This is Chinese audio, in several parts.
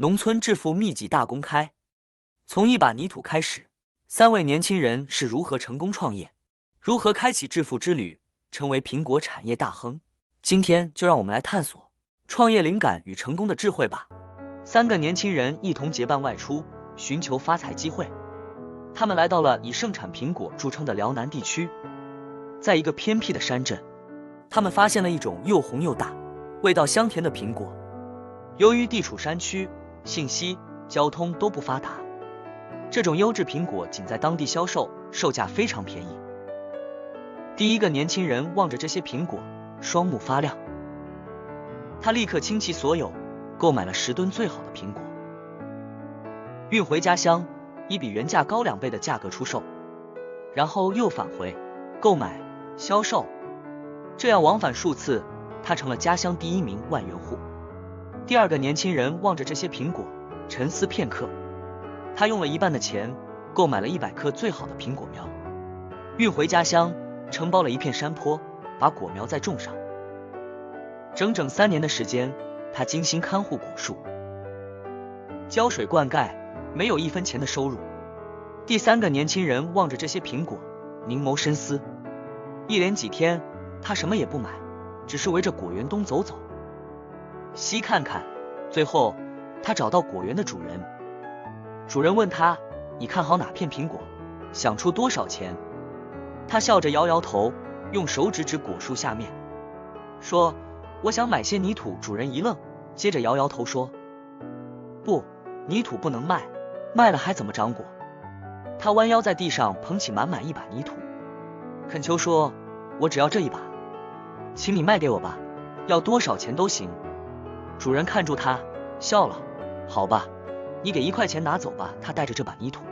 农村致富秘籍大公开。从一把泥土开始，3位年轻人是如何成功创业，如何开启致富之旅，成为苹果产业大亨。今天就让我们来探索创业灵感与成功的智慧吧。3个年轻人一同结伴外出，寻求发财机会。他们来到了以盛产苹果著称的辽南地区，在一个偏僻的山镇，他们发现了一种又红又大、味道香甜的苹果。由于地处山区，信息、交通都不发达，这种优质苹果仅在当地销售，售价非常便宜。第一个年轻人望着这些苹果，双目发亮，他立刻倾其所有，购买了10吨最好的苹果，运回家乡，以比原价高2倍的价格出售，然后又返回购买、销售，这样往返数次，他成了家乡第1名万元户。第二个年轻人望着这些苹果，沉思片刻，他用了1半的钱购买了100棵最好的苹果苗，运回家乡，承包了一片山坡，把果苗再种上。整整3年的时间，他精心看护果树，浇水灌溉，没有1分钱的收入。第3个年轻人望着这些苹果，凝眸深思，一连几天，他什么也不买，只是围着果园东走走，西看看。最后他找到果园的主人，主人问他：你看好哪片苹果？想出多少钱？他笑着摇摇头，用手指指果树下面，说：我想买些泥土。主人一愣，接着摇摇头说：不，泥土不能卖，卖了还怎么长果？他弯腰在地上捧起满满1把泥土，恳求说：我只要这1把，请你卖给我吧，要多少钱都行。主人看住他，笑了：好吧，你给1块钱拿走吧。他带着这把泥土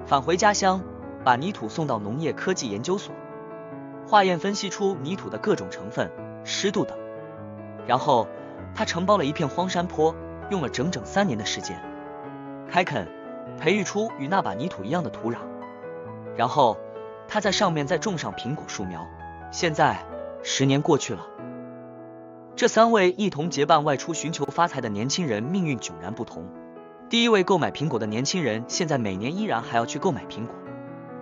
返回家乡，把泥土送到农业科技研究所，化验分析出泥土的各种成分、湿度等。然后他承包了一片荒山坡，用了整整3年的时间，开垦、培育出与那把泥土一样的土壤，然后他在上面再种上苹果树苗。现在10年过去了，这3位一同结伴外出寻求发财的年轻人命运迥然不同。第一位购买苹果的年轻人，现在每年依然还要去购买苹果，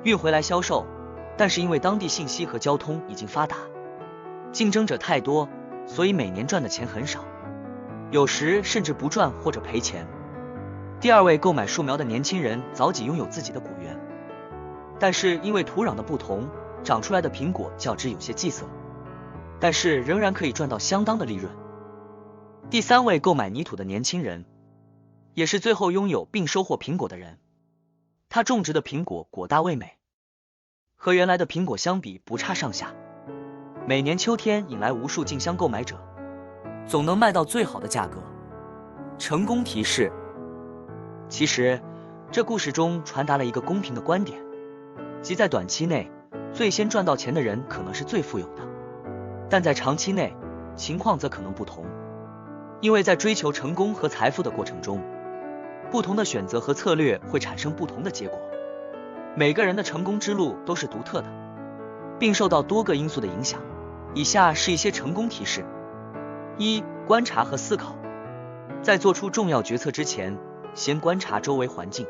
运回来销售，但是因为当地信息和交通已经发达，竞争者太多，所以每年赚的钱很少，有时甚至不赚或者赔钱。第二位购买树苗的年轻人早已拥有自己的果园，但是因为土壤的不同，长出来的苹果较之有些忌色，但是仍然可以赚到相当的利润。第3位购买泥土的年轻人，也是最后拥有并收获苹果的人。他种植的苹果果大味美，和原来的苹果相比不差上下，每年秋天引来无数竞相购买者，总能卖到最好的价格。成功提示：其实这故事中传达了一个公平的观点，即在短期内最先赚到钱的人可能是最富有的，但在长期内情况则可能不同，因为在追求成功和财富的过程中，不同的选择和策略会产生不同的结果。每个人的成功之路都是独特的，并受到多个因素的影响。以下是一些成功提示： 1. 观察和思考，在做出重要决策之前，先观察周围环境，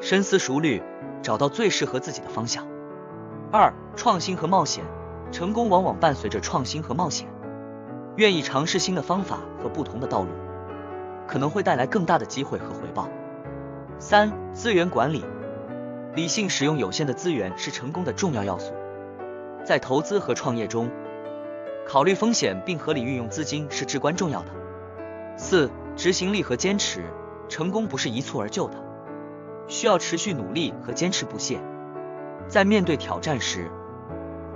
深思熟虑，找到最适合自己的方向。 2. 创新和冒险，成功往往伴随着创新和冒险，愿意尝试新的方法和不同的道路，可能会带来更大的机会和回报。 3. 资源管理，理性使用有限的资源是成功的重要要素，在投资和创业中，考虑风险并合理运用资金是至关重要的。 4. 执行力和坚持，成功不是一蹴而就的，需要持续努力和坚持不懈。在面对挑战时，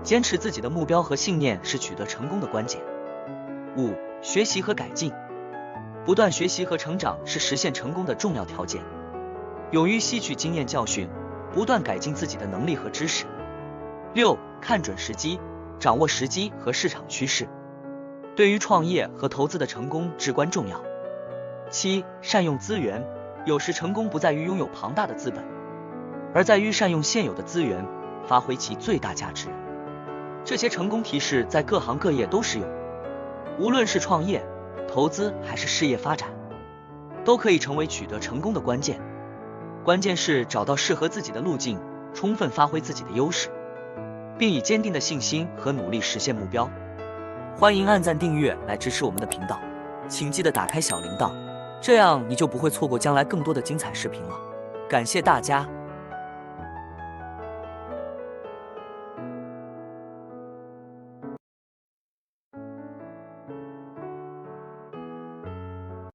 坚持自己的目标和信念是取得成功的关键。 5. 学习和改进，不断学习和成长是实现成功的重要条件，勇于吸取经验教训，不断改进自己的能力和知识。 6. 看准时机，掌握时机和市场趋势，对于创业和投资的成功至关重要。 7. 善用资源，有时成功不在于拥有庞大的资本，而在于善用现有的资源，发挥其最大价值。这些成功提示在各行各业都适用，无论是创业、投资还是事业发展，都可以成为取得成功的关键。关键是找到适合自己的路径，充分发挥自己的优势，并以坚定的信心和努力实现目标。欢迎按赞订阅来支持我们的频道，请记得打开小铃铛，这样你就不会错过将来更多的精彩视频了。感谢大家。